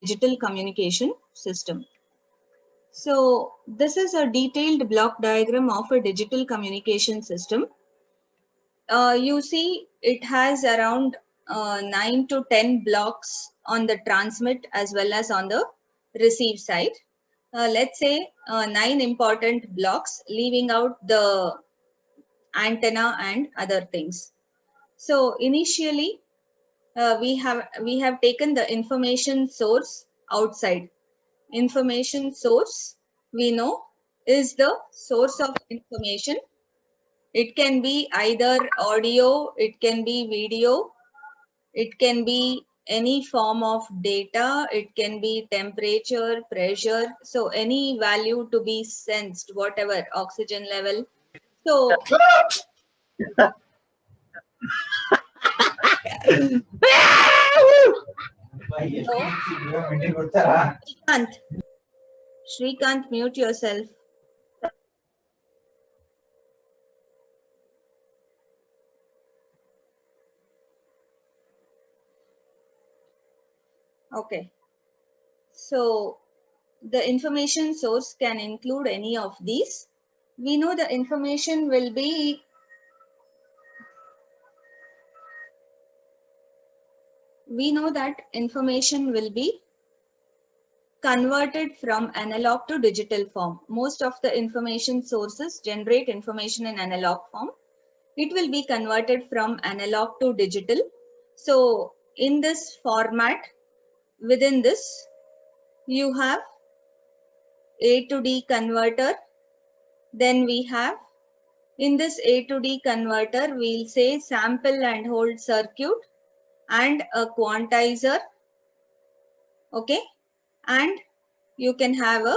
digital communication system. So this is a detailed block diagram of a digital communication system. You see it has around 9 to 10 blocks on the transmit as well as on the receive side. Let's say 9 important blocks, leaving out the antenna and other things. So initially we have taken the information source outside. Information source, we know, is the source of information. It can be either audio, it can be video, it can be any form of data, it can be temperature, pressure, so any value to be sensed, whatever, oxygen level. So Shrikant, mute yourself. Okay. So the information source can include any of these. We know the information will be converted from analog to digital form. Most of the information sources generate information in analog form. It will be converted from analog to digital. So in this format, within this, you have A to D converter. Then we have, in this A to D converter, we'll say sample and hold circuit and a quantizer. Okay. And you can have a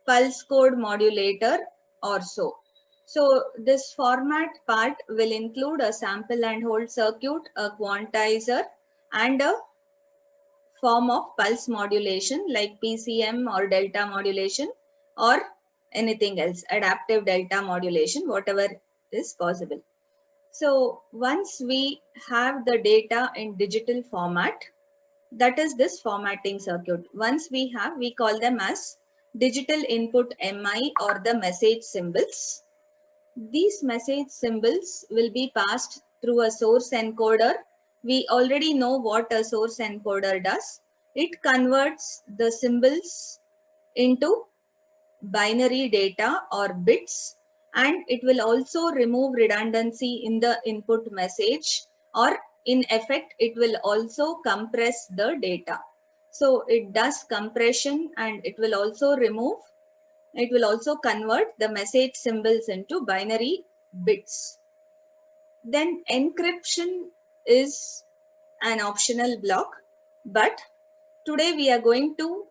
pulse code modulator or so. So this format part will include a sample and hold circuit, a quantizer, and a form of pulse modulation like PCM or delta modulation or anything else, adaptive delta modulation, whatever is possible. So once we have the data in digital format, that is this formatting circuit. Once we have, we call them as digital input MI or the message symbols. These message symbols will be passed through a source encoder. We already know what a source encoder does. It converts the symbols into binary data or bits, and it will also remove redundancy in the input message, or in effect it will also compress the data. So it does compression and it will also convert the message symbols into binary bits. Then encryption is an optional block, but today we are going to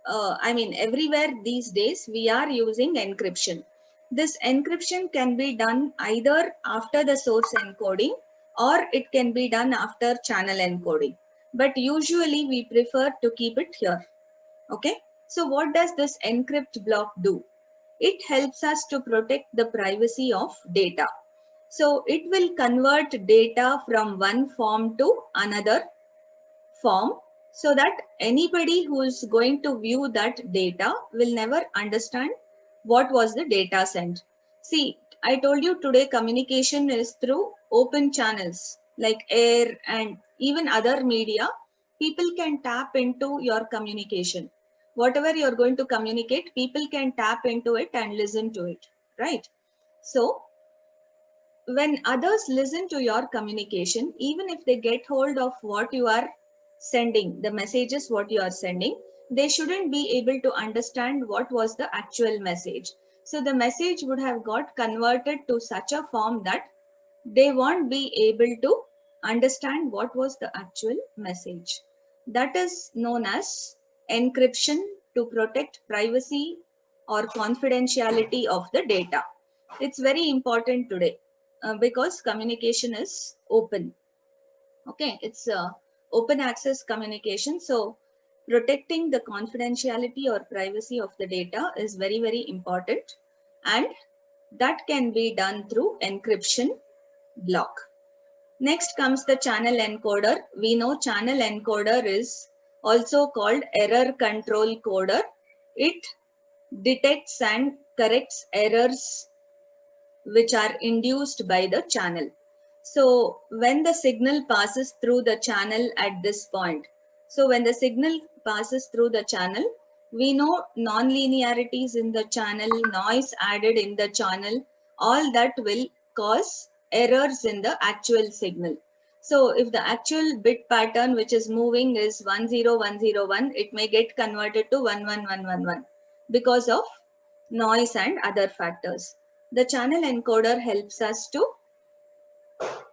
everywhere these days we are using encryption. This encryption can be done either after the source encoding or it can be done after channel encoding. But usually we prefer to keep it here. Okay. So what does this encrypt block do? It helps us to protect the privacy of data. So it will convert data from one form to another form, so that anybody who is going to view that data will never understand what was the data sent. See, I told you today communication is through open channels like air and even other media. People can tap into your communication. Whatever you're going to communicate, people can tap into it and listen to it, right? So when others listen to your communication, even if they get hold of what you are sending, the messages what you are sending, they shouldn't be able to understand what was the actual message. So the message would have got converted to such a form that they won't be able to understand what was the actual message. That is known as encryption, to protect privacy or confidentiality of the data. It's very important today because communication is open. Okay, it's open access communication. So protecting the confidentiality or privacy of the data is very, very important, and that can be done through encryption block. Next comes the channel encoder. We know channel encoder is also called error control coder. It detects and corrects errors which are induced by the channel. So when the signal passes through the channel at this point, so when the signal passes through the channel, we know non-linearities in the channel, noise added in the channel, all that will cause errors in the actual signal. So if the actual bit pattern which is moving is 10101, it may get converted to 11111 because of noise and other factors. The channel encoder helps us to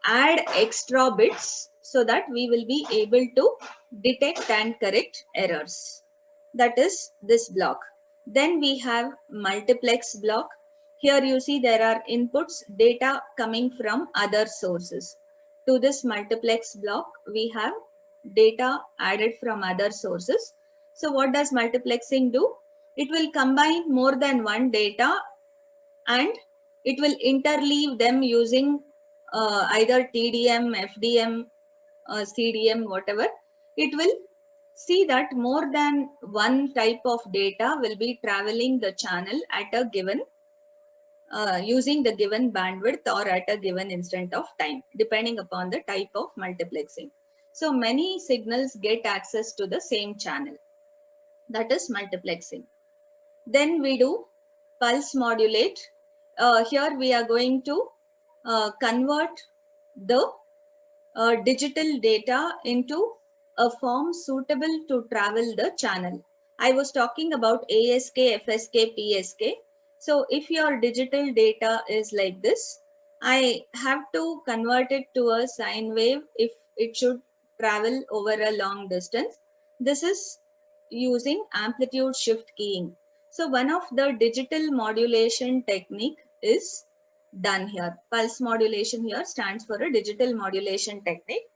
add extra bits so that we will be able to detect and correct errors. That is this block. Then we have multiplex block. Here you see there are inputs, data coming from other sources. To this multiplex block, we have data added from other sources. So what does multiplexing do? It will combine more than one data and it will interleave them using either TDM, FDM, CDM, whatever. It will see that more than one type of data will be traveling the channel at a given using the given bandwidth or at a given instant of time, depending upon the type of multiplexing. So many signals get access to the same channel. That is multiplexing. Then we do pulse modulate. Here we are going to convert the digital data into a form suitable to travel the channel. I was talking about ASK, FSK, PSK. So if your digital data is like this, I have to convert it to a sine wave if it should travel over a long distance. This is using amplitude shift keying. So one of the digital modulation technique is done here. Pulse modulation here stands for a digital modulation technique.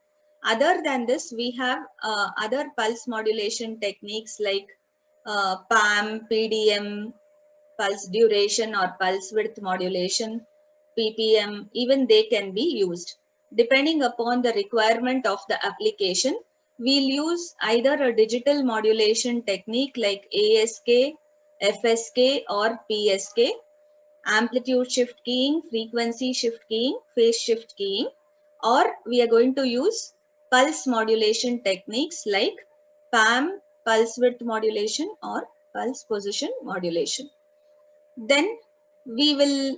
Other than this, we have other pulse modulation techniques like PAM, PDM, pulse duration or pulse width modulation, PPM, even they can be used. Depending upon the requirement of the application, we'll use either a digital modulation technique like ASK, FSK or PSK, amplitude shift keying, frequency shift keying, phase shift keying, or we are going to use pulse modulation techniques like PAM, pulse width modulation or pulse position modulation. Then we will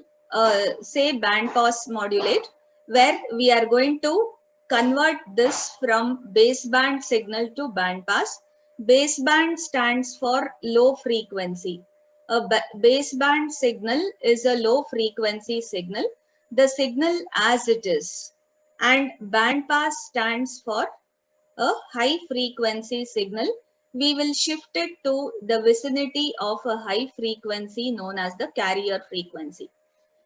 say band pass modulate, where we are going to convert this from baseband signal to band pass. Baseband stands for low frequency. A baseband signal is a low frequency signal, the signal as it is. And band pass stands for a high frequency signal. We will shift it to the vicinity of a high frequency known as the carrier frequency.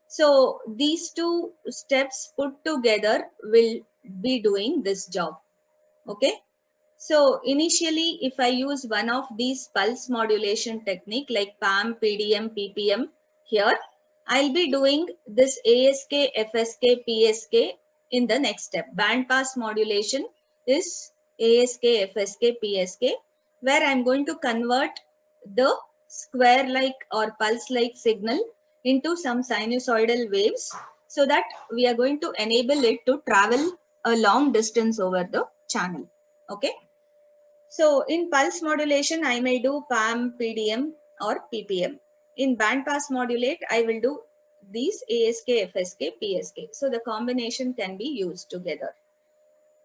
So these two steps put together will be doing this job. Okay. So initially, if I use one of these pulse modulation technique like PAM, PDM, PPM here, I'll be doing this ASK, FSK, PSK in the next step. Band pass modulation is ASK, FSK, PSK, where I'm going to convert the square-like or pulse-like signal into some sinusoidal waves so that we are going to enable it to travel a long distance over the channel. Okay. So in pulse modulation, I may do PAM, PDM or PPM. In band pass modulate, I will do these ASK, FSK, PSK. So the combination can be used together.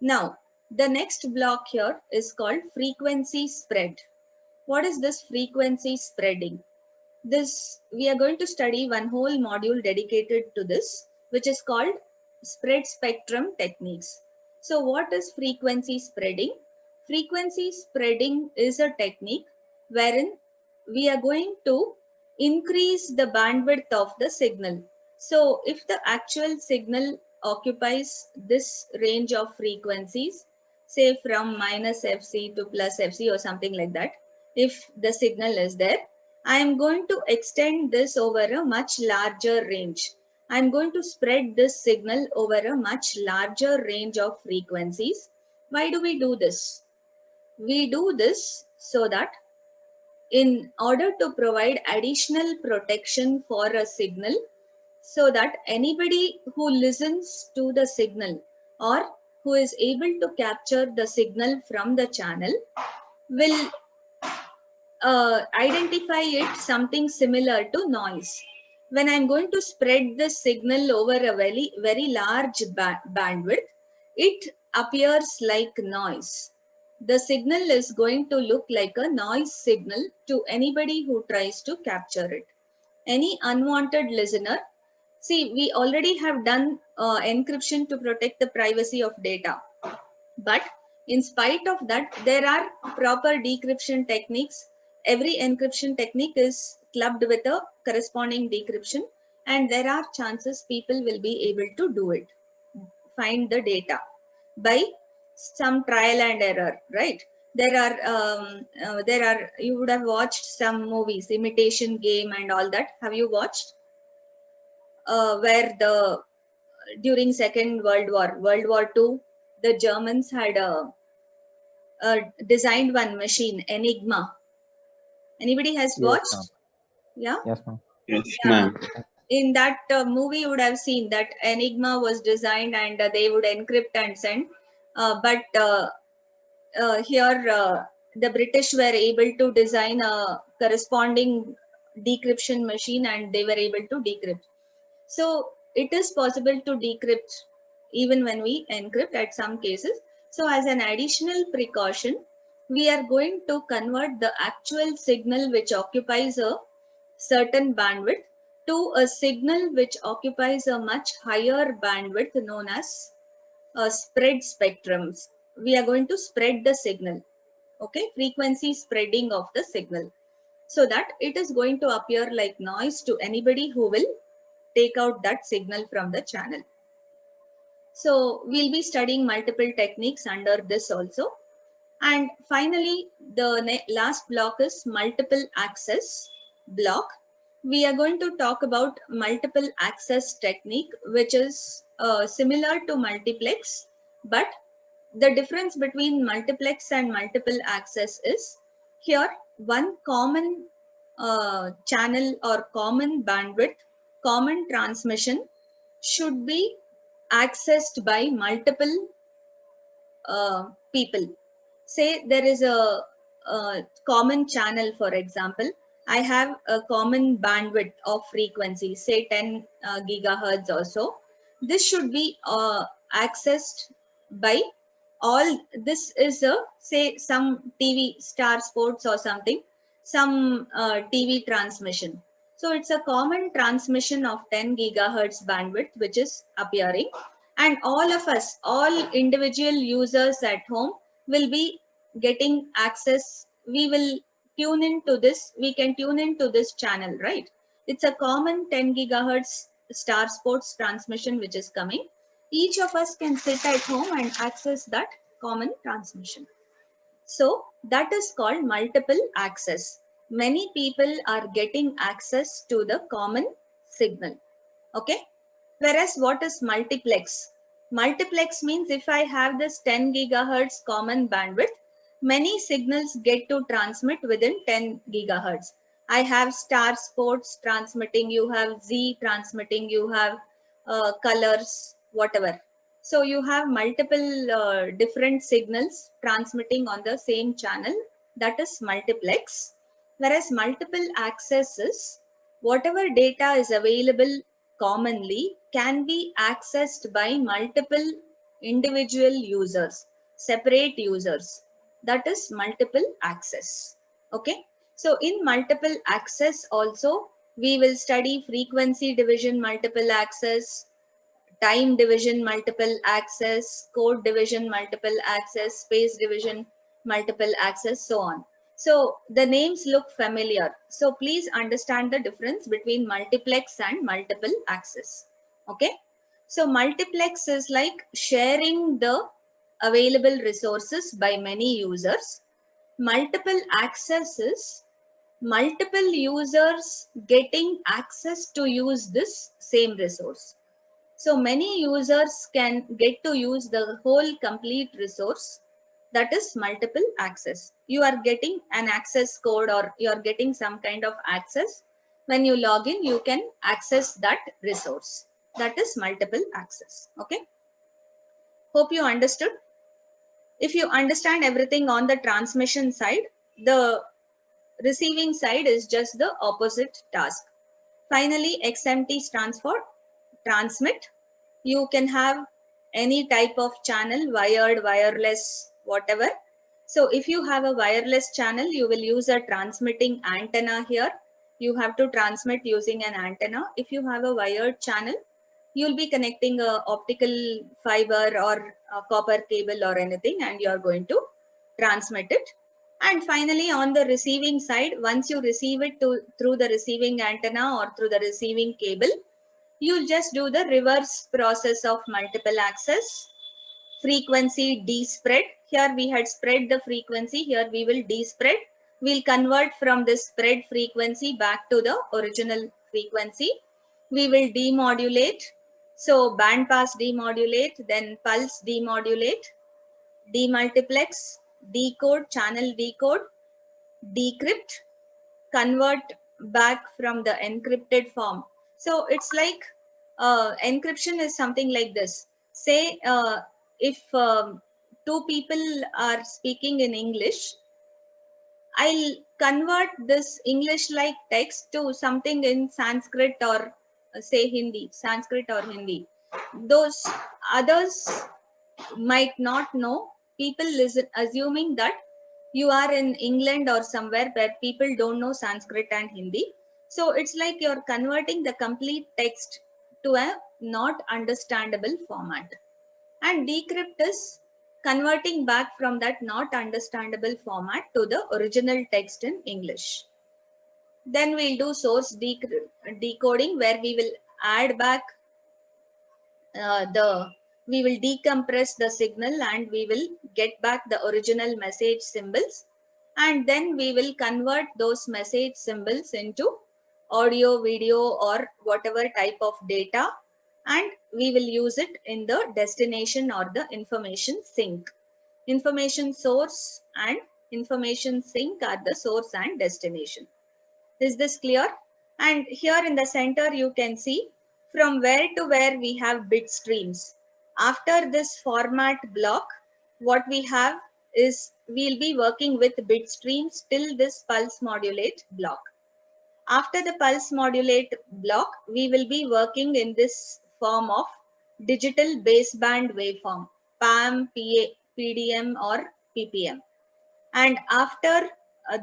Now, the next block here is called frequency spread. What is this frequency spreading? This, we are going to study one whole module dedicated to this, which is called spread spectrum techniques. So what is frequency spreading? Frequency spreading is a technique wherein we are going to increase the bandwidth of the signal. So if the actual signal occupies this range of frequencies, say from minus FC to plus FC or something like that, if the signal is there, I am going to extend this over a much larger range. I am going to spread this signal over a much larger range of frequencies. Why do we do this? We do this so that in order to provide additional protection for a signal, so that anybody who listens to the signal or who is able to capture the signal from the channel will identify it something similar to noise. When I'm going to spread the signal over a very large bandwidth, it appears like noise. The signal is going to look like a noise signal to anybody who tries to capture it. Any unwanted listener, see, we already have done encryption to protect the privacy of data. But in spite of that, there are proper decryption techniques. Every encryption technique is clubbed with a corresponding decryption, and there are chances people will be able to do it, find the data by some trial and error, right? You would have watched some movies, Imitation Game and all that. Have you watched? Where during Second World War, World War II, the Germans had designed one machine, Enigma. Anybody has Yes, watched? ma'am. Yeah. Yes, ma'am. Yes, Yeah. ma'am. In that movie, you would have seen that Enigma was designed and they would encrypt and send. But here, the British were able to design a corresponding decryption machine and they were able to decrypt. So it is possible to decrypt even when we encrypt at some cases. So as an additional precaution, we are going to convert the actual signal which occupies a certain bandwidth to a signal which occupies a much higher bandwidth known as spread spectrums. We are going to spread the signal, okay, frequency spreading of the signal, so that it is going to appear like noise to anybody who will take out that signal from the channel. So we'll be studying multiple techniques under this also. And finally, the last block is multiple access block. We are going to talk about multiple access technique, which is similar to multiplex, but the difference between multiplex and multiple access is here one common channel or common bandwidth, common transmission should be accessed by multiple people. Say there is a common channel, for example. I have a common bandwidth of frequency, say 10 gigahertz or so. This should be accessed by all. This is a, say, some TV, Star Sports or something, some TV transmission. So it's a common transmission of 10 gigahertz bandwidth which is appearing, and all of us, all individual users at home will be getting access. We will tune into this, we can tune into this channel, right? It's a common 10 gigahertz Star Sports transmission which is coming. Each of us can sit at home and access that common transmission. So that is called multiple access. Many people are getting access to the common signal. Okay. Whereas what is multiplex? Multiplex means if I have this 10 gigahertz common bandwidth, many signals get to transmit within 10 gigahertz. I have Star Sports transmitting, you have Z transmitting, you have colors, whatever. So you have multiple different signals transmitting on the same channel. That is multiplex. Whereas multiple access is whatever data is available commonly can be accessed by multiple individual users, separate users. That is multiple access. Okay. So in multiple access also, we will study frequency division multiple access, time division multiple access, code division multiple access, space division multiple access, so on. So the names look familiar. So please understand the difference between multiplex and multiple access. Okay. So multiplex is like sharing the available resources by many users. Multiple access is multiple users getting access to use this same resource. So many users can get to use the whole complete resource That is multiple access. You are getting an access code or you are getting some kind of access. When you log in, you can access that resource. That is multiple access. Okay. Hope you understood. If you understand everything on the transmission side, the receiving side is just the opposite task. Finally, XMT stands for transmit. You can have any type of channel, wired, wireless, whatever. So if you have a wireless channel, you will use a transmitting antenna here. You have to transmit using an antenna. If you have a wired channel, you'll be connecting a optical fiber or a copper cable or anything, and you're going to transmit it. And finally, on the receiving side, once you receive it through the receiving antenna or through the receiving cable, you'll just do the reverse process of multiple access. Frequency despread. Here we had spread the frequency. Here we will despread. We'll convert from this spread frequency back to the original frequency. We will demodulate. So band pass demodulate, then pulse demodulate, demultiplex, decode, channel decode, decrypt, convert back from the encrypted form. So it's like encryption is something like this. Say if two people are speaking in English, I'll convert this English like text to something in Sanskrit or say Hindi, Sanskrit or Hindi. Those others might not know. People listen assuming that you are in England or somewhere where people don't know Sanskrit and Hindi. So it's like you're converting the complete text to a not understandable format. And decrypt is converting back from that not understandable format to the original text in English. Then we'll do source decoding, where we will add back we will decompress the signal and we will get back the original message symbols, and then we will convert those message symbols into audio, video or whatever type of data, and we will use it in the destination or the information sink. Information source and information sink are the source and destination. Is this clear? And here in the center, you can see from where to where we have bit streams. After this format block, what we have is we'll be working with bit streams till this pulse modulate block. After the pulse modulate block, we will be working in this form of digital baseband waveform, PAM, PA, PDM or PPM. And after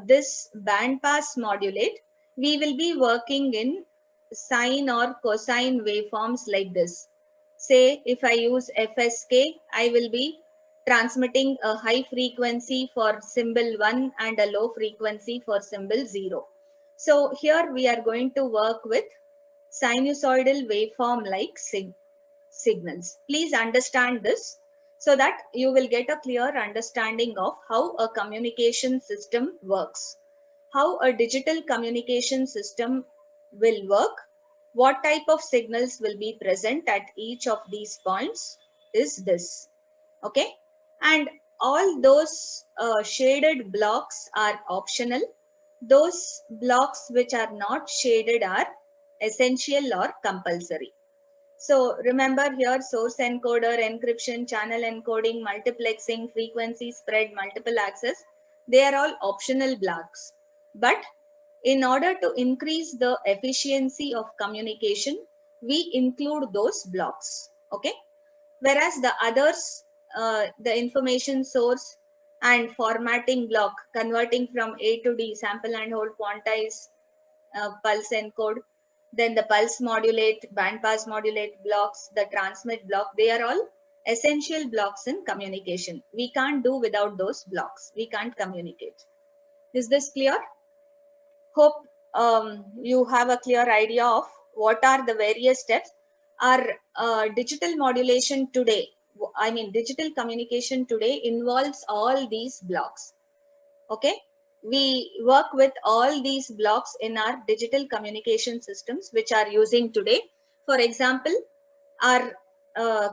this band pass modulate, we will be working in sine or cosine waveforms like this. Say if I use FSK, I will be transmitting a high frequency for symbol 1 and a low frequency for symbol 0. So here we are going to work with sinusoidal waveform like signals. Please understand this so that you will get a clear understanding of how a communication system works, how a digital communication system will work, what type of signals will be present at each of these points is this. Okay. And all those shaded blocks are optional. Those blocks which are not shaded are essential or compulsory. So remember here, source encoder, encryption, channel encoding, multiplexing, frequency spread, multiple access, they are all optional blocks. But in order to increase the efficiency of communication, we include those blocks. Okay. Whereas the others, the information source and formatting block, converting from A to D, sample and hold, quantize, pulse encode, then the pulse modulate, band pass modulate blocks, the transmit block, they are all essential blocks in communication. We can't do without those blocks. We can't communicate. Is this clear? Hope you have a clear idea of what are the various steps. Our digital modulation today, I mean digital communication today involves all these blocks. Okay. We work with all these blocks in our digital communication systems which are using today. For example, our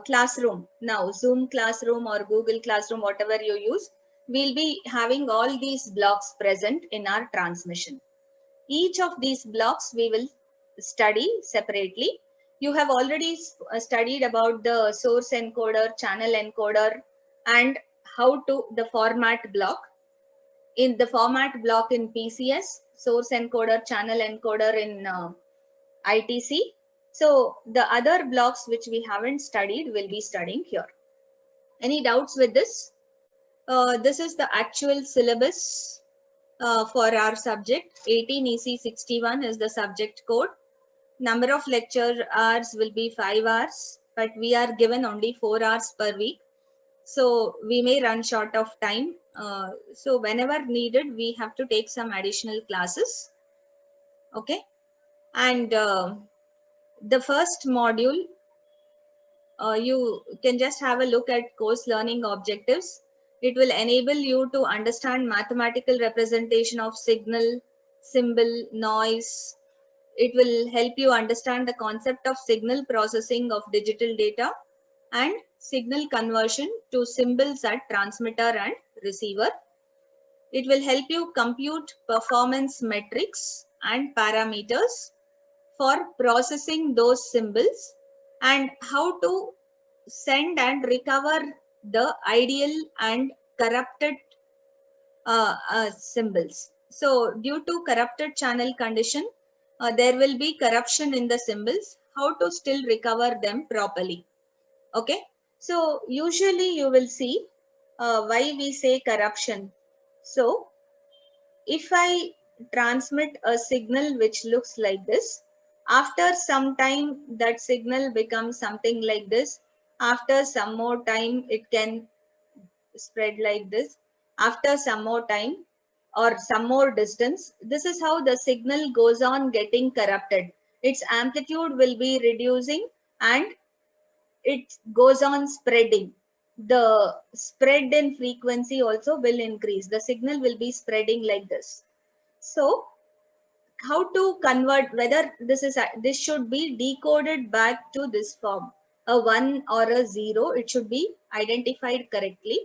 classroom now, Zoom classroom or Google Classroom, whatever you use, we'll be having all these blocks present in our transmission. Each of these blocks we will study separately. You have already studied about the source encoder, channel encoder, and how to the format block. In the format block in PCS, source encoder, channel encoder in ITC. So the other blocks which we haven't studied will be studying here. Any doubts with this? This is the actual syllabus for our subject. 18 EC 61 is the subject code. Number of lecture hours will be 5 hours, but we are given only 4 hours per week. So we may run short of time. So whenever needed, we have to take some additional classes. Okay. And the first module, you can just have a look at course learning objectives. It will enable you to understand mathematical representation of signal, symbol, noise. It will help you understand the concept of signal processing of digital data and signal conversion to symbols at transmitter and receiver. It will help you compute performance metrics and parameters for processing those symbols and how to send and recover the ideal and corrupted symbols. So due to corrupted channel condition, there will be corruption in the symbols, how to still recover them properly. Okay. So usually you will see why we say corruption. So if I transmit a signal which looks like this, after some time that signal becomes something like this. After some more time, it can spread like this. After some more time or some more distance, this is how the signal goes on getting corrupted. Its amplitude will be reducing and it goes on spreading. The spread in frequency also will increase. The signal will be spreading like this. So how to convert, whether this should be decoded back to this form, a 1 or a 0, it should be identified correctly.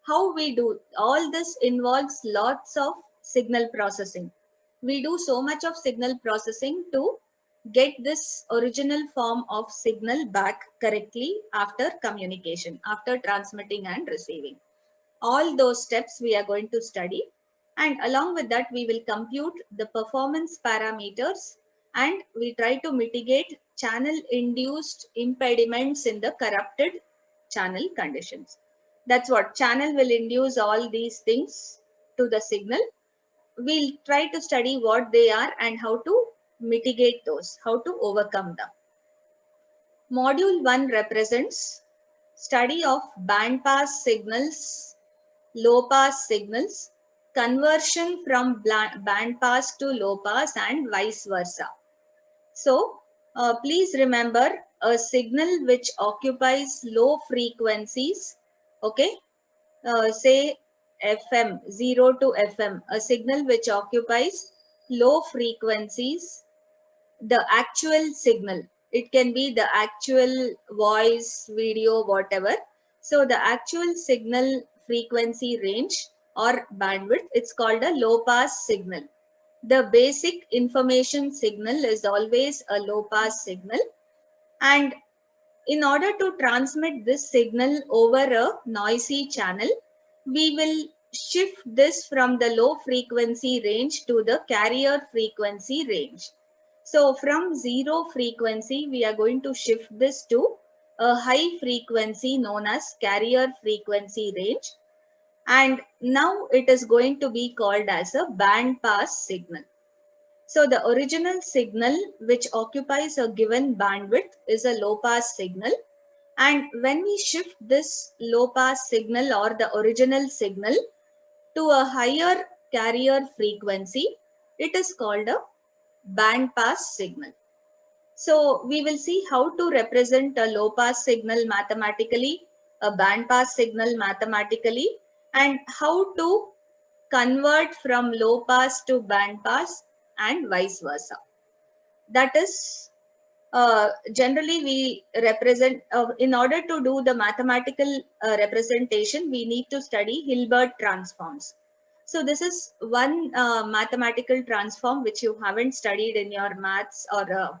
How we do all this involves lots of signal processing. We do so much of signal processing to get this original form of signal back correctly after communication, after transmitting and receiving. All those steps we are going to study, and along with that we will compute the performance parameters and we try to mitigate channel induced impediments in the corrupted channel conditions. That's what channel will induce all these things to the signal. We'll try to study what they are and how to mitigate those, how to overcome them. Module 1 represents study of band pass signals, low pass signals, conversion from band pass to low pass and vice versa. So please remember a signal which occupies low frequencies, okay, say FM, 0 to FM, a signal which occupies low frequencies, the actual signal. It can be the actual voice, video, whatever. So the actual signal frequency range or bandwidth, it's called a low pass signal. The basic information signal is always a low pass signal. And in order to transmit this signal over a noisy channel, we will shift this from the low frequency range to the carrier frequency range. So from 0 frequency, we are going to shift this to a high frequency known as carrier frequency range. And now it is going to be called as a band pass signal. So the original signal which occupies a given bandwidth is a low pass signal. And when we shift this low pass signal or the original signal to a higher carrier frequency, it is called a band pass signal. So we will see how to represent a low pass signal mathematically, a band pass signal mathematically, and how to convert from low pass to band pass and vice versa. That is generally we represent, in order to do the mathematical representation, we need to study Hilbert transforms. So this is one mathematical transform which you haven't studied in your maths or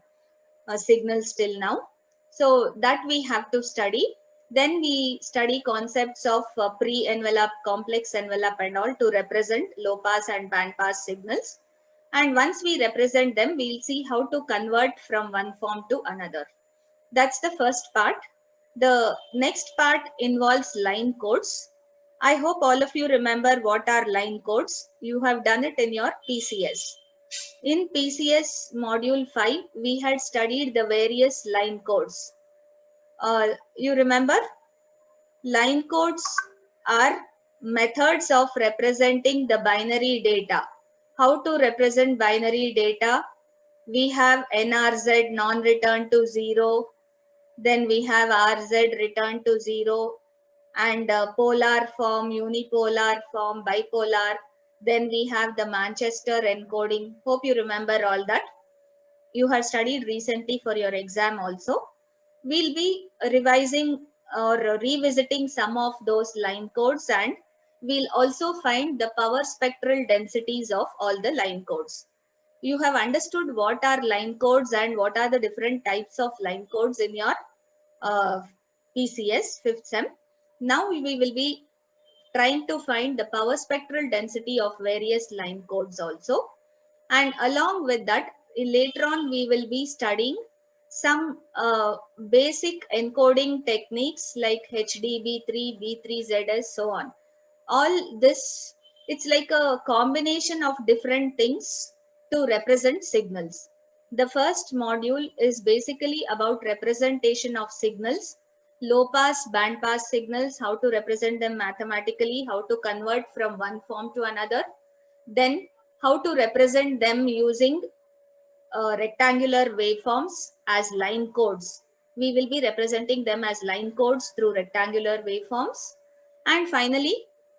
signals till now. So that we have to study. Then we study concepts of pre-envelope, complex envelope and all to represent low pass and band pass signals. And once we represent them, we'll see how to convert from one form to another. That's the first part. The next part involves line codes. I hope all of you remember what are line codes. You have done it in your PCS. In PCS module 5, we had studied the various line codes. You remember? Line codes are methods of representing the binary data. How to represent binary data? We have NRZ non-return to 0. Then we have RZ return to 0. And polar form, unipolar form, bipolar. Then we have the Manchester encoding. Hope you remember all that. You have studied recently for your exam also. We'll be revising or revisiting some of those line codes, and we'll also find the power spectral densities of all the line codes. You have understood what are line codes and what are the different types of line codes in your PCS 5th sem. Now we will be trying to find the power spectral density of various line codes also. And along with that, later on we will be studying some basic encoding techniques like HDB3, B3ZS, so on. All this, it's like a combination of different things to represent signals. The first module is basically about representation of signals, low pass, band pass signals, how to represent them mathematically, how to convert from one form to another, then how to represent them using rectangular waveforms as line codes. We will be representing them as line codes through rectangular waveforms. And finally,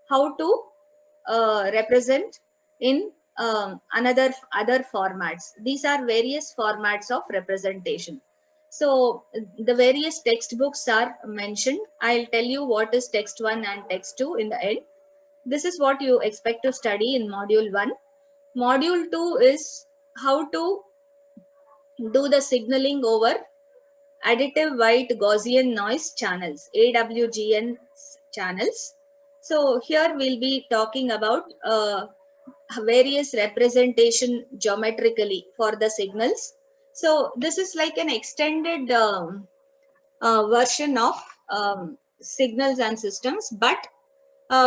how to represent in other formats. These are various formats of representation. So the various textbooks are mentioned. I'll tell you what is text 1 and text 2 in the end. This is what you expect to study in module 1. Module 2 is how to do the signaling over additive white Gaussian noise channels, AWGN channels. So here we'll be talking about various representation geometrically for the signals. So this is like an extended version of signals and systems, but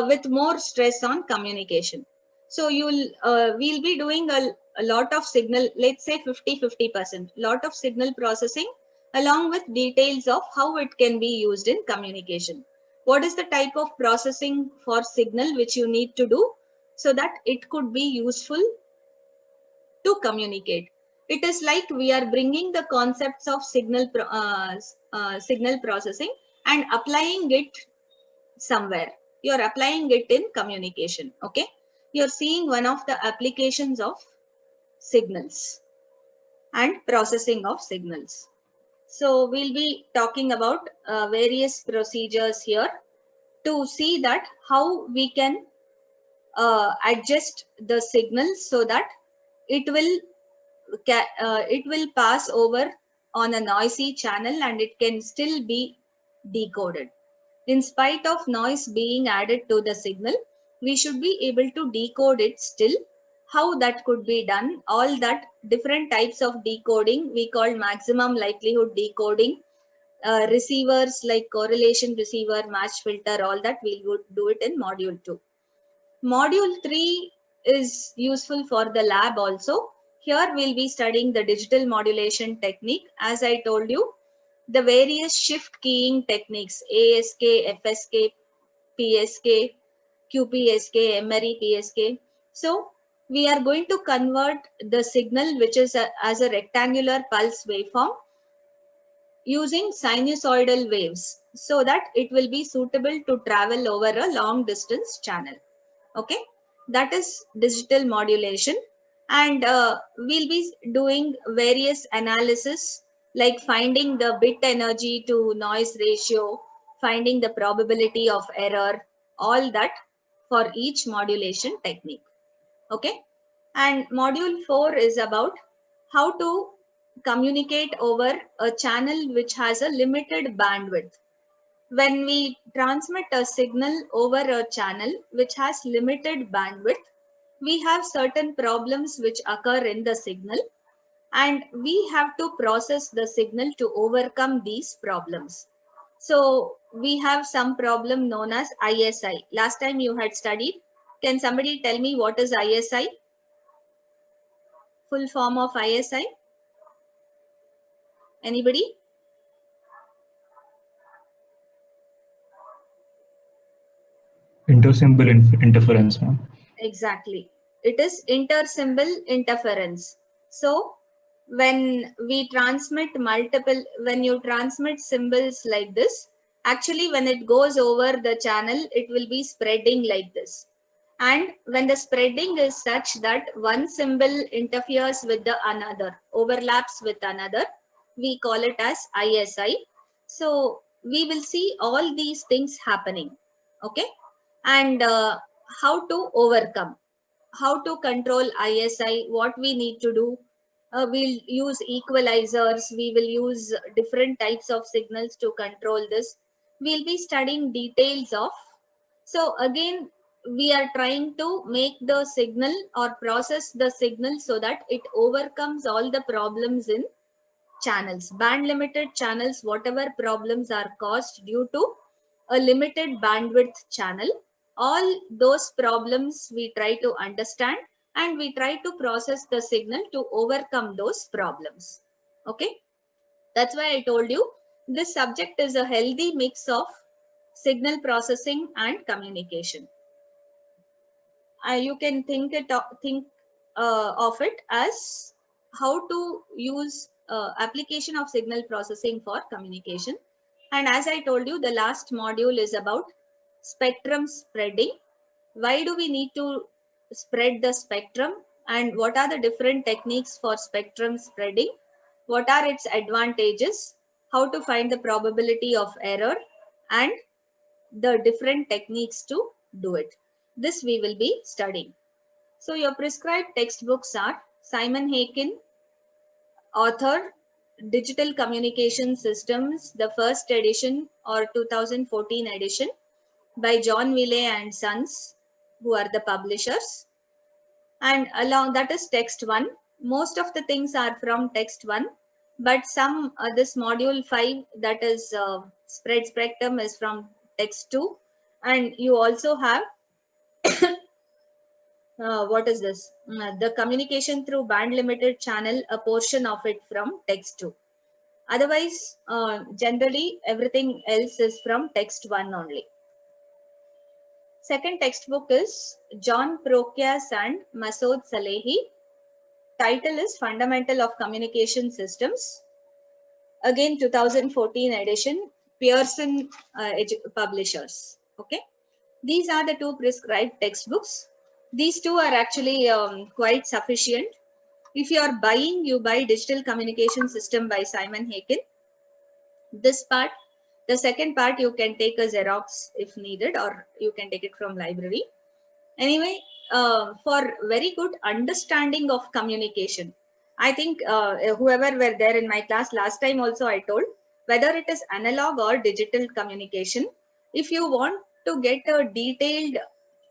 with more stress on communication. So we'll be doing a lot of signal, let's say 50-50%, lot of signal processing along with details of how it can be used in communication. What is the type of processing for signal which you need to do so that it could be useful to communicate? It is like we are bringing the concepts of signal processing and applying it somewhere. You're applying it in communication. Okay, you're seeing one of the applications of signals and processing of signals. So we'll be talking about various procedures here to see that how we can adjust the signals so that it will pass over on a noisy channel and it can still be decoded. In spite of noise being added to the signal, we should be able to decode it still. How that could be done, all that different types of decoding we call maximum likelihood decoding, receivers like correlation receiver, match filter, all that we will do it in module 2. Module 3 is useful for the lab also. Here we'll be studying the digital modulation technique. As I told you, the various shift keying techniques, ASK, FSK, PSK, QPSK, MRE, PSK. So we are going to convert the signal which is as a rectangular pulse waveform using sinusoidal waves so that it will be suitable to travel over a long distance channel. Okay, that is digital modulation, and we'll be doing various analysis like finding the bit energy to noise ratio, finding the probability of error, all that for each modulation technique. Okay. And module 4 is about how to communicate over a channel which has a limited bandwidth. When we transmit a signal over a channel which has limited bandwidth, we have certain problems which occur in the signal, and we have to process the signal to overcome these problems. So we have some problem known as ISI. Last time you had studied. Can somebody tell me what is ISI? Full form of ISI? Anybody? Intersymbol interference, ma'am. Exactly. It is intersymbol interference. So when we transmit when you transmit symbols like this, actually when it goes over the channel, it will be spreading like this. And when the spreading is such that one symbol interferes with the another, overlaps with another, we call it as ISI. So we will see all these things happening. Okay. And how to overcome, how to control ISI, what we need to do. We'll use equalizers, we will use different types of signals to control this. We'll be studying details of. So again, we are trying to make the signal or process the signal so that it overcomes all the problems in channels, band limited channels, whatever problems are caused due to a limited bandwidth channel, all those problems we try to understand and we try to process the signal to overcome those problems. Okay, that's why I told you this subject is a healthy mix of signal processing and communication. You can think of it as how to use application of signal processing for communication. And as I told you, the last module is about spectrum spreading. Why do we need to spread the spectrum, and what are the different techniques for spectrum spreading? What are its advantages? How to find the probability of error and the different techniques to do it. This we will be studying. So your prescribed textbooks are Simon Haken, author, Digital Communication Systems, the first edition or 2014 edition by John Wiley and Sons, who are the publishers. And along that is text 1. Most of the things are from text 1, but some this module 5, that is spread spectrum, is from text 2. And you also have what is this? The communication through band limited channel, a portion of it from text 2. Otherwise, generally everything else is from text 1 only. Second textbook is John Prokias and Masood Salehi. Title is Fundamental of Communication Systems. Again, 2014 edition, Pearson Publishers. Okay. These are the two prescribed textbooks. These two are actually quite sufficient. If you are buying, you buy Digital Communication System by Simon Haken. This part, the second part, you can take a Xerox if needed, or you can take it from library. Anyway, for very good understanding of communication, I think whoever were there in my class last time also I told, whether it is analog or digital communication, if you want to get a detailed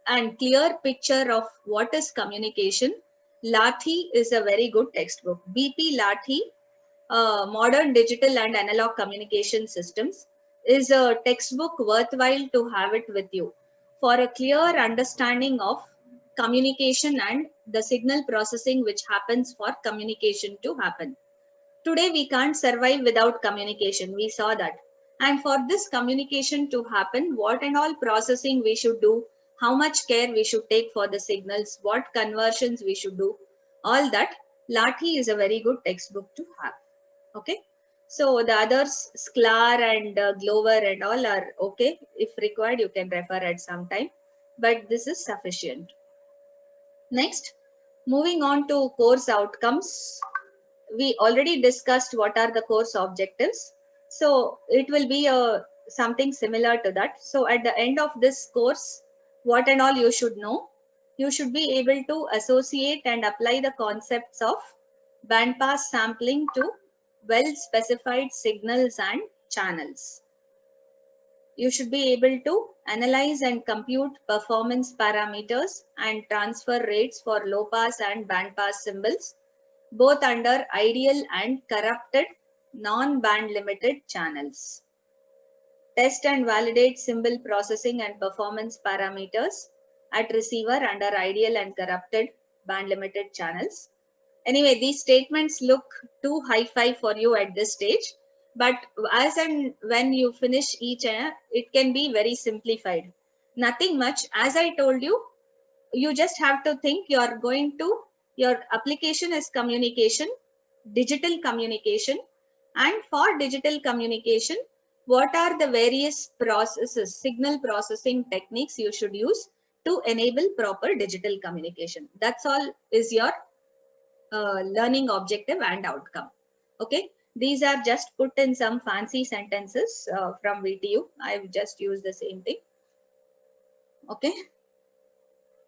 and clear picture of what is communication, Lathi is a very good textbook. BP Lathi, Modern Digital and Analog Communication Systems, is a textbook worthwhile to have it with you for a clear understanding of communication and the signal processing which happens for communication to happen. Today we can't survive without communication. We saw that. And for this communication to happen, what and all processing we should do, how much care we should take for the signals, what conversions we should do, all that, Lathi is a very good textbook to have. Okay. So the others, Sklar and Glover and all are okay. If required, you can refer at some time, but this is sufficient. Next, moving on to course outcomes. we already discussed what are the course objectives. So it will be something similar to that. So at the end of this course, what and all you should know, you should be able to associate and apply the concepts of bandpass sampling to well specified signals and channels. You should be able to analyze and compute performance parameters and transfer rates for low pass and band pass symbols, both under ideal and corrupted non-band limited channels. Test and validate symbol processing and performance parameters at receiver under ideal and corrupted band limited channels. Anyway, these statements look too hi-fi for you at this stage, but as and when you finish each, it can be very simplified. Nothing much. As I told you, you just have to think your application is communication, digital communication, and for digital communication, what are the various processes, signal processing techniques you should use to enable proper digital communication. That's all is your learning objective and outcome. Okay, these are just put in some fancy sentences from VTU. I've just used the same thing. Okay,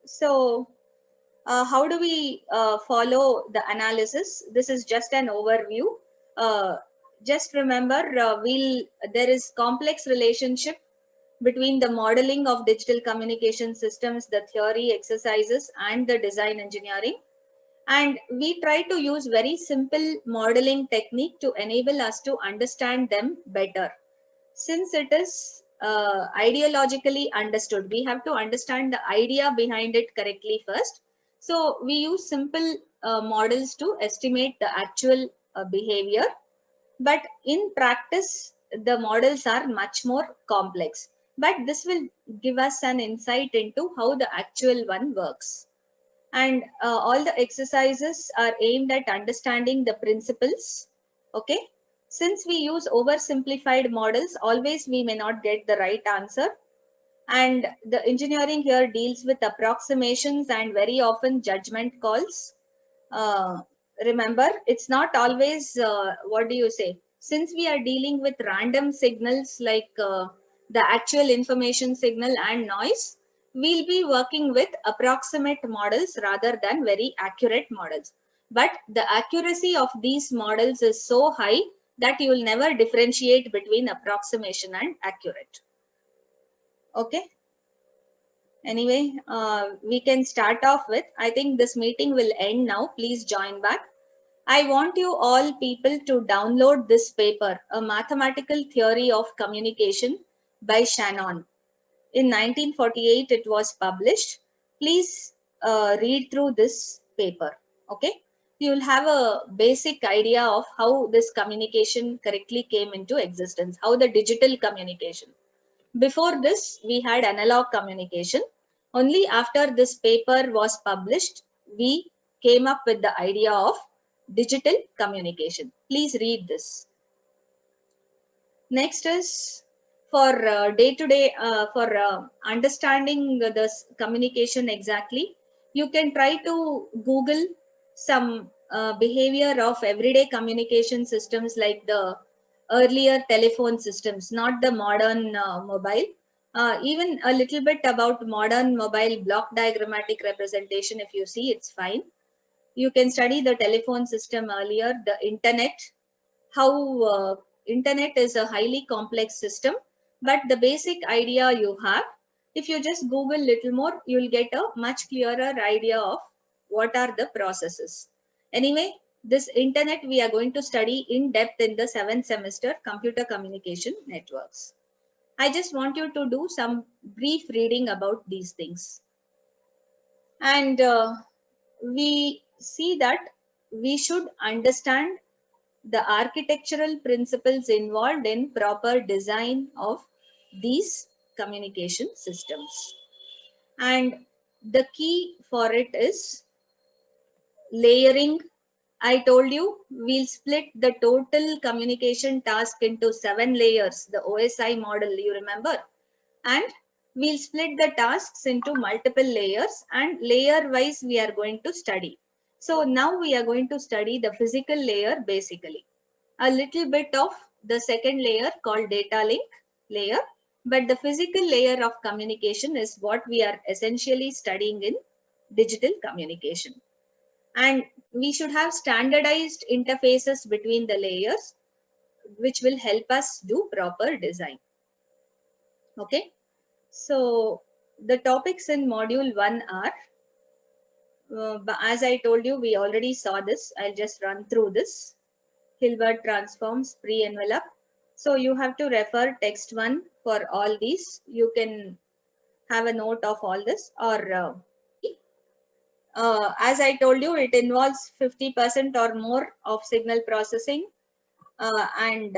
so how do we follow the analysis? This is just an overview. Just remember, there is complex relationship between the modeling of digital communication systems, the theory exercises, and the design engineering. And we try to use very simple modeling technique to enable us to understand them better. Since it is ideologically understood, we have to understand the idea behind it correctly first. So we use simple models to estimate the actual behavior. But in practice, the models are much more complex. But this will give us an insight into how the actual one works. And all the exercises are aimed at understanding the principles. Okay, since we use oversimplified models, always we may not get the right answer, and the engineering here deals with approximations and very often judgment calls. Remember, it's not always what do you say, since we are dealing with random signals like the actual information signal and noise, we'll be working with approximate models rather than very accurate models. But the accuracy of these models is so high that you will never differentiate between approximation and accurate. Okay. Anyway, we can start off with, I think this meeting will end now. Please join back. I want you all people to download this paper, A Mathematical Theory of Communication by Shannon. In 1948, it was published. Please read through this paper. Okay, you will have a basic idea of how this communication correctly came into existence, how the digital communication. Before this, we had analog communication. Only after this paper was published, we came up with the idea of digital communication. Please read this. Next is for day-to-day, for understanding this communication exactly, you can try to Google some behavior of everyday communication systems like the earlier telephone systems, not the modern mobile. Even a little bit about modern mobile block diagrammatic representation, if you see, it's fine. You can study the telephone system earlier, the internet, how internet is a highly complex system, but the basic idea you have, if you just Google little more, you'll get a much clearer idea of what are the processes. Anyway, this internet we are going to study in depth in the 7th semester computer communication networks. I just want you to do some brief reading about these things. And we see that we should understand the architectural principles involved in proper design of these communication systems. And the key for it is layering. I told you we'll split the total communication task into 7 layers, the OSI model, you remember? And we'll split the tasks into multiple layers, and layer wise we are going to study. So now we are going to study the physical layer basically. A little bit of the second layer called data link layer, but the physical layer of communication is what we are essentially studying in digital communication. And we should have standardized interfaces between the layers, which will help us do proper design. Okay, so the topics in module 1 are, as I told you, we already saw this. I'll just run through this. Hilbert transforms, pre-envelope. So you have to refer text 1 for all these. You can have a note of all this, or as I told you, it involves 50% or more of signal processing, and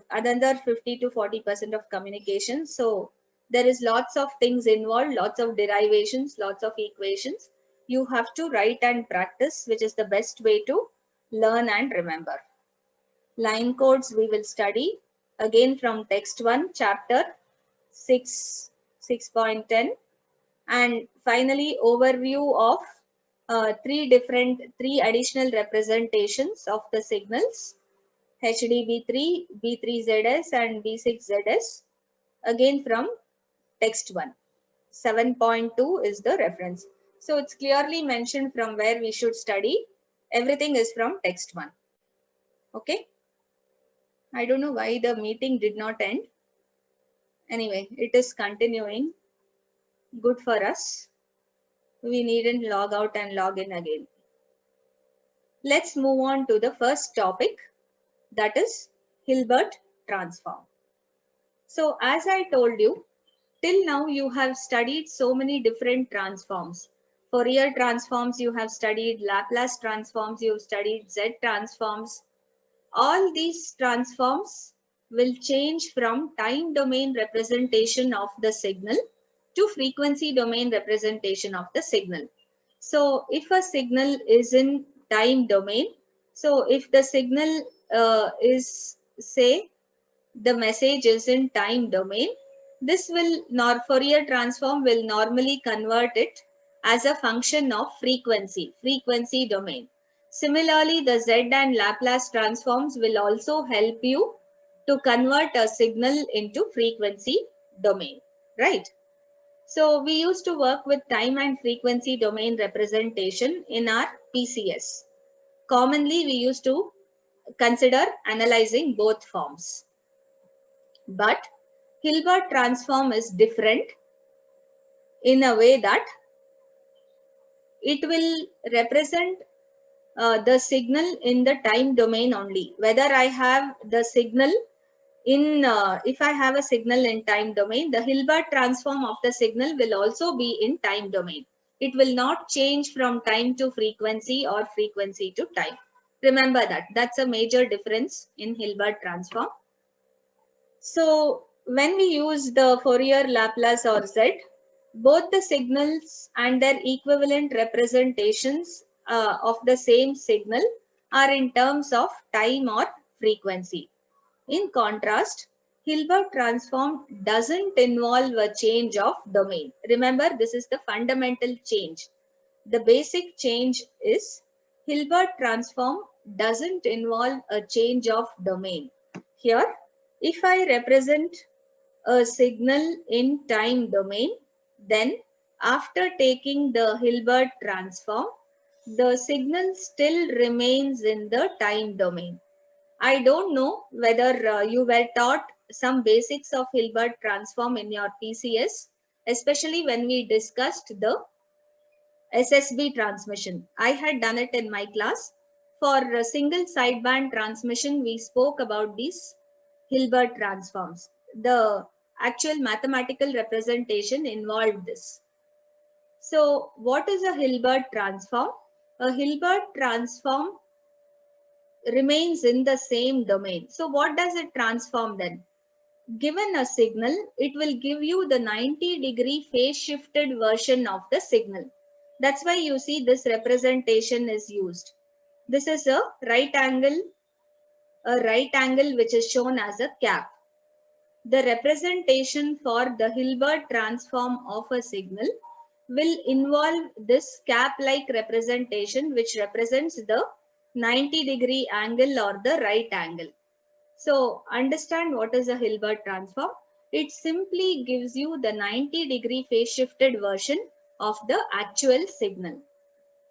another 50 to 40% of communication. So there is lots of things involved, lots of derivations, lots of equations. You have to write and practice, which is the best way to learn and remember. Line codes we will study again from text 1, chapter 6, 6.10, and finally overview of three additional representations of the signals, HDB3, B3ZS and B6ZS, again from text 1. 7.2 is the reference. So it's clearly mentioned from where we should study. Everything is from text 1. Okay. I don't know why the meeting did not end. Anyway, it is continuing. Good for us. We needn't log out and log in again. Let's move on to the first topic, that is Hilbert transform. So as I told you, till now you have studied so many different transforms. Fourier transforms you have studied, Laplace transforms you have studied, Z transforms. All these transforms will change from time domain representation of the signal to frequency domain representation of the signal. So if a signal is in time domain, so if the signal is, say, the message is in time domain, this will, Fourier transform will normally convert it as a function of frequency domain. Similarly, the Z and Laplace transforms will also help you to convert a signal into frequency domain, right? So we used to work with time and frequency domain representation in our PCS. Commonly, we used to consider analyzing both forms. But Hilbert transform is different in a way that it will represent the signal in the time domain only. Whether I have the signal in, if I have a signal in time domain, the Hilbert transform of the signal will also be in time domain. It will not change from time to frequency or frequency to time. Remember that. That's a major difference in Hilbert transform. So when we use the Fourier, Laplace or Z, both the signals and their equivalent representations of the same signal are in terms of time or frequency. In contrast, Hilbert transform doesn't involve a change of domain. Remember, this is the fundamental change. The basic change is Hilbert transform doesn't involve a change of domain. Here, if I represent a signal in time domain, then after taking the Hilbert transform, the signal still remains in the time domain. I don't know whether you were taught some basics of Hilbert transform in your PCS, especially when we discussed the SSB transmission. I had done it in my class. For a single sideband transmission, we spoke about these Hilbert transforms. The actual mathematical representation involved this. So what is a Hilbert transform? A Hilbert transform remains in the same domain. So what does it transform then? Given a signal, it will give you the 90-degree phase shifted version of the signal. That's why you see this representation is used. This is a right angle which is shown as a cap. The representation for the Hilbert transform of a signal will involve this cap-like representation, which represents the 90-degree angle or the right angle. So understand what is a Hilbert transform. It simply gives you the 90-degree phase shifted version of the actual signal.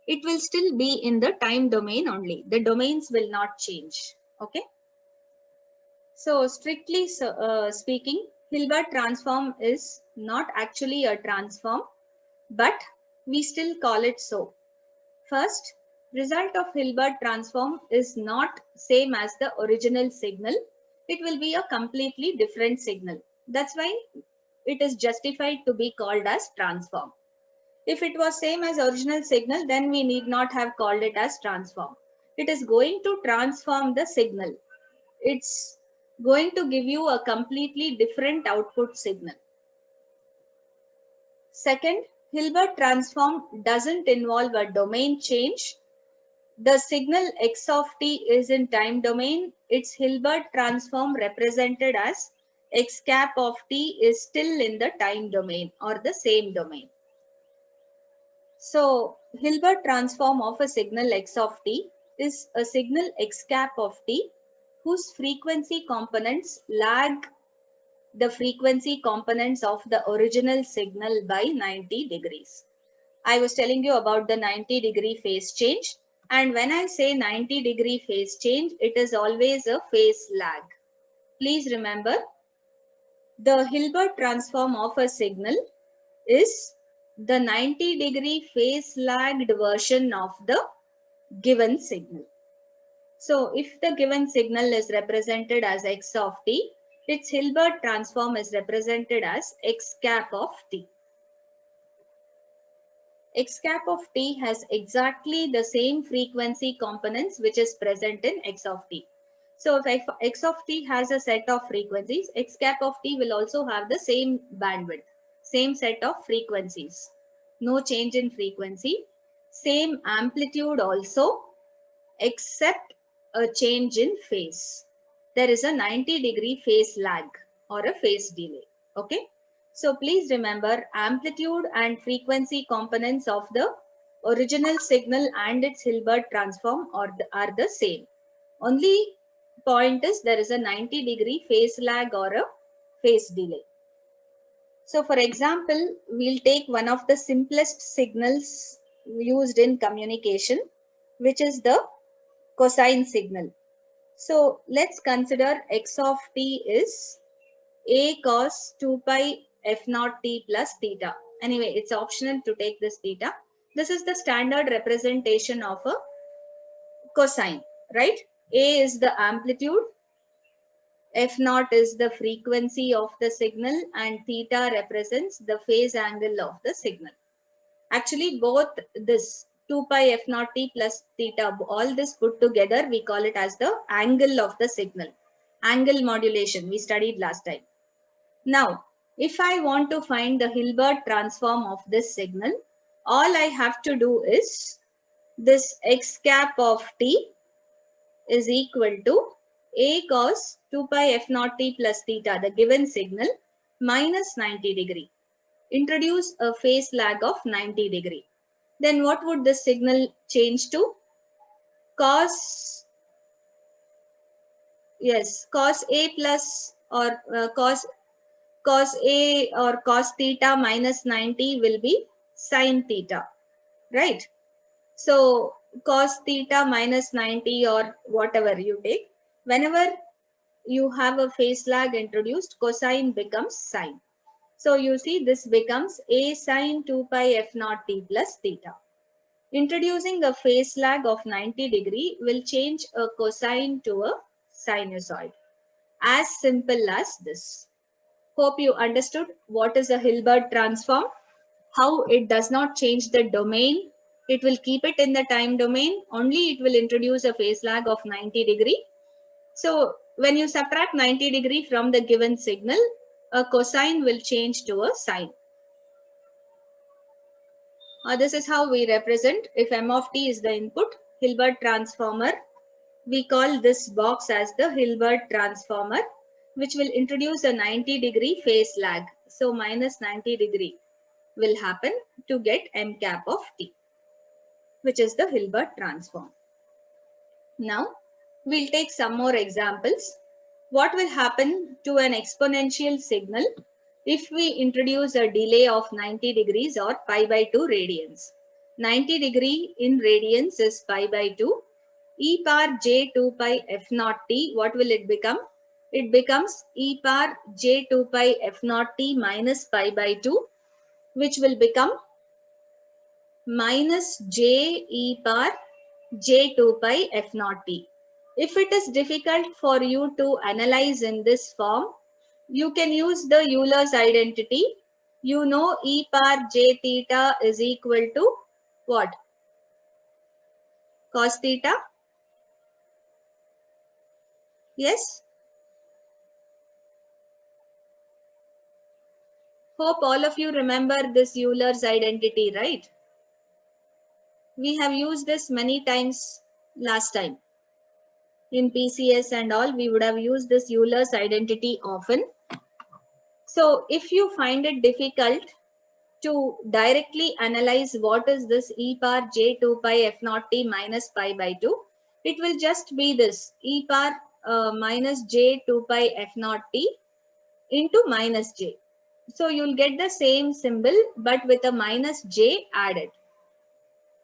It will still be in the time domain only. The domains will not change. Okay. So strictly speaking, Hilbert transform is not actually a transform, but we still call it so. First, result of Hilbert transform is not same as the original signal. It will be a completely different signal. That's why it is justified to be called as transform. If it was same as original signal, then we need not have called it as transform. It is going to transform the signal. It's going to give you a completely different output signal. Second, Hilbert transform doesn't involve a domain change. The signal x of t is in time domain. Its Hilbert transform represented as x cap of t is still in the time domain or the same domain. So Hilbert transform of a signal x of t is a signal x cap of t whose frequency components lag the frequency components of the original signal by 90 degrees. I was telling you about the 90-degree phase change. And when I say 90-degree phase change, it is always a phase lag. Please remember, the Hilbert transform of a signal is the 90-degree phase lagged version of the given signal. So if the given signal is represented as x of t, its Hilbert transform is represented as x cap of t. X cap of t has exactly the same frequency components which is present in x of t. So if x of t has a set of frequencies, x cap of t will also have the same bandwidth, same set of frequencies. No change in frequency, same amplitude also, except a change in phase. There is a 90-degree phase lag or a phase delay. Okay. So please remember, amplitude and frequency components of the original signal and its Hilbert transform are the same. Only point is there is a 90-degree phase lag or a phase delay. So for example, we'll take one of the simplest signals used in communication, which is the cosine signal. So let's consider x of t is a cos 2 pi f naught t plus theta. Anyway, it's optional to take this theta. This is the standard representation of a cosine, right? A is the amplitude, f naught is the frequency of the signal, and theta represents the phase angle of the signal. Actually, both this 2 pi f naught t plus theta, all this put together, we call it as the angle of the signal. Angle modulation, we studied last time. Now, if I want to find the Hilbert transform of this signal, all I have to do is this x cap of t is equal to a cos 2 pi f naught t plus theta, the given signal, minus 90 degree. Introduce a phase lag of 90 degree. Then what would the signal change to? Cos A plus or cos A or cos theta minus 90 will be sin theta, right? So cos theta minus 90 or whatever you take, whenever you have a phase lag introduced, cosine becomes sine. So you see this becomes a sine 2 pi f naught t plus theta. Introducing a phase lag of 90 degree will change a cosine to a sinusoid. As simple as this. Hope you understood what is a Hilbert transform, how it does not change the domain. It will keep it in the time domain, only it will introduce a phase lag of 90 degree. So when you subtract 90 degree from the given signal, a cosine will change to a sine. This is how we represent if m of t is the input, Hilbert transformer. We call this box as the Hilbert transformer, which will introduce a 90 degree phase lag. So minus 90 degree. will happen to get m cap of t, which is the Hilbert transform. Now, we'll take some more examples. What will happen to an exponential signal if we introduce a delay of 90 degrees or pi by 2 radians? 90 degree in radians is pi by 2. E power j 2 pi f naught t, what will it become? It becomes e power j 2 pi f naught t minus pi by 2, which will become minus j e power j 2 pi f naught t. If it is difficult for you to analyze in this form, you can use the Euler's identity. You know e power j theta is equal to what? Cos theta? Yes? Hope all of you remember this Euler's identity, right? We have used this many times last time. In PCS and all, we would have used this Euler's identity often. So if you find it difficult to directly analyze what is this e power j 2 pi f naught t minus pi by 2, it will just be this e power minus j 2 pi f naught t into minus j. So you'll get the same symbol but with a minus j added.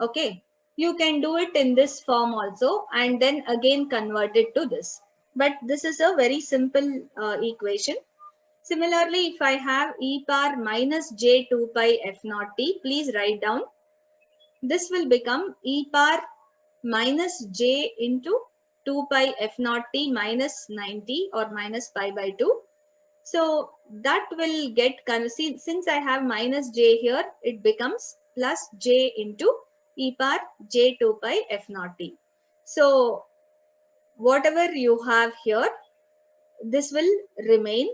Okay, you can do it in this form also and then again convert it to this. But this is a very simple equation. Similarly, if I have e power minus j 2 pi f naught t, please write down. This will become e power minus j into 2 pi f naught t minus 90 or minus pi by 2. So that will get, since I have minus j here, it becomes plus j into e power j 2 pi f naught t. So whatever you have here, this will remain.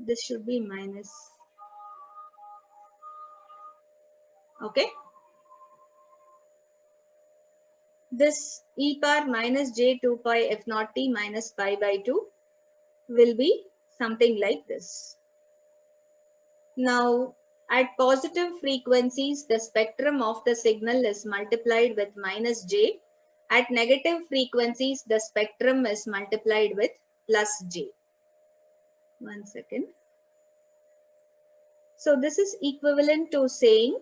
This should be minus. Okay. This e power minus j 2 pi f naught t minus pi by 2 will be something like this. Now, at positive frequencies, the spectrum of the signal is multiplied with minus j. At negative frequencies, the spectrum is multiplied with plus j. 1 second. So this is equivalent to saying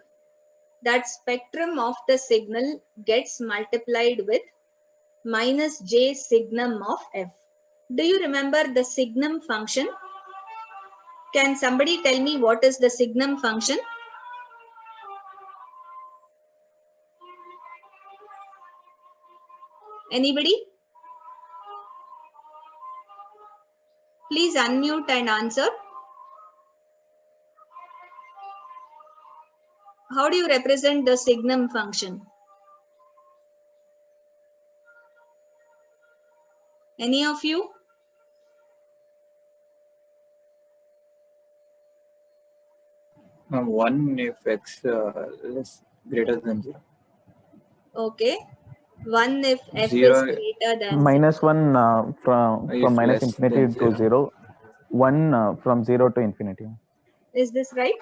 that spectrum of the signal gets multiplied with minus j signum of f. Do you remember the signum function? Can somebody tell me what is the signum function? Anybody? Please unmute and answer. How do you represent the signum function? Any of you? One if x less greater than 0. Okay. 1 if f 0 is greater than minus 1 from if minus less infinity than to 0. 1 from 0 to infinity. Is this right?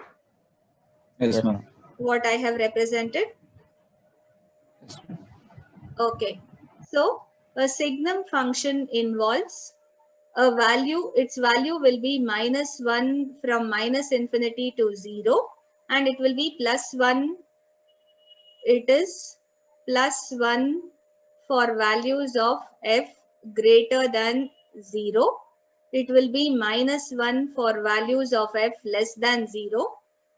Yes, Yes, ma'am. ma'am. What I have represented? Yes, ma'am. Okay. So a signum function involves a value, its value will be minus 1 from minus infinity to 0 and it will be plus 1. It is plus 1 for values of f greater than 0. It will be minus 1 for values of f less than 0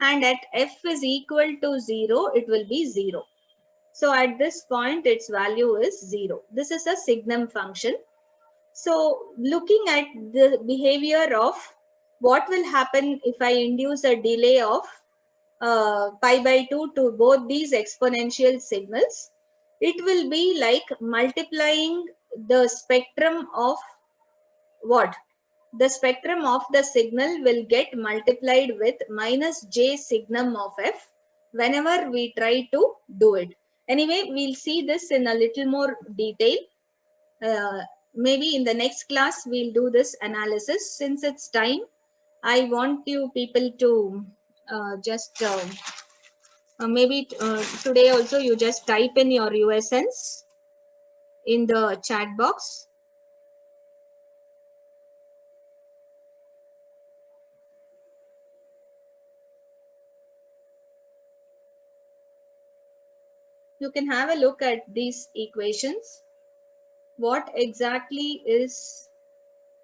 and at f is equal to 0, it will be 0. So at this point, its value is 0. This is a signum function. So looking at the behavior of what will happen if I induce a delay of pi by 2 to both these exponential signals, it will be like multiplying the spectrum of what? The spectrum of the signal will get multiplied with minus j signum of f whenever we try to do it. Anyway, we'll see this in a little more detail. Maybe in the next class, we'll do this analysis. Since it's time, I want you people to maybe today also you just type in your USNs in the chat box. You can have a look at these equations. What exactly is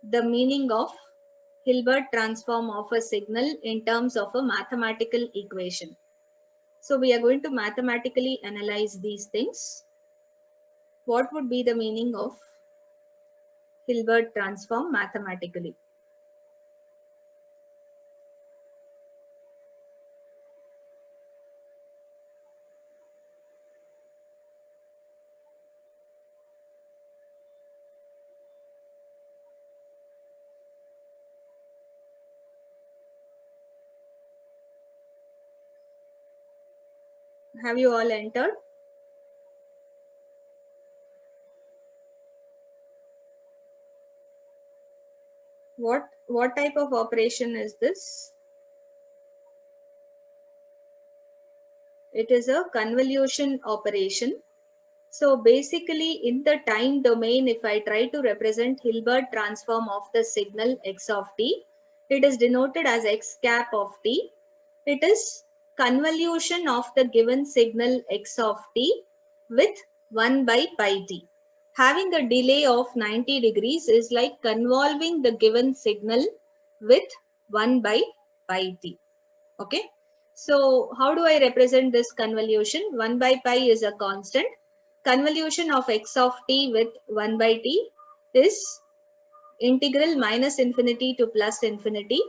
the meaning of Hilbert transform of a signal in terms of a mathematical equation? So we are going to mathematically analyze these things. What would be the meaning of Hilbert transform mathematically? Have you all entered? What type of operation is this? It is a convolution operation. So basically in the time domain, if I try to represent Hilbert transform of the signal x of t, it is denoted as x cap of t. It is convolution of the given signal x of t with 1 by pi t. Having a delay of 90 degrees is like convolving the given signal with 1 by pi t. Okay. So how do I represent this convolution? 1 by pi is a constant. Convolution of x of t with 1 by t is integral minus infinity to plus infinity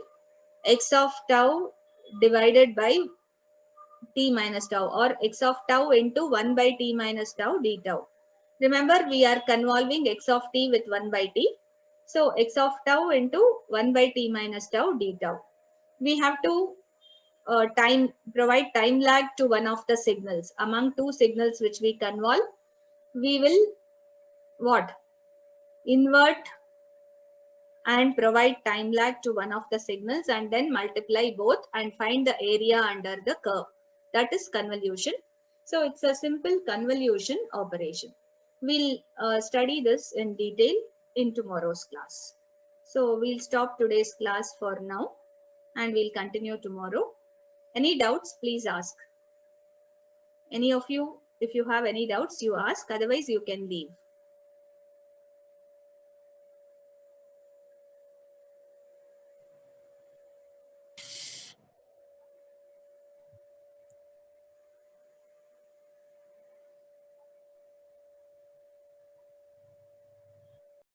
x of tau divided by t minus tau, or x of tau into 1 by t minus tau d tau. Remember, we are convolving x of t with 1 by t. So x of tau into 1 by t minus tau d tau. We have to provide time lag to one of the signals. Among two signals which we convolve, we will what? Invert and provide time lag to one of the signals and then multiply both and find the area under the curve. That is convolution. So it's a simple convolution operation. We'll study this in detail in tomorrow's class. So we'll stop today's class for now and we'll continue tomorrow. Any doubts, please ask. Any of you, if you have any doubts, you ask. Otherwise, you can leave.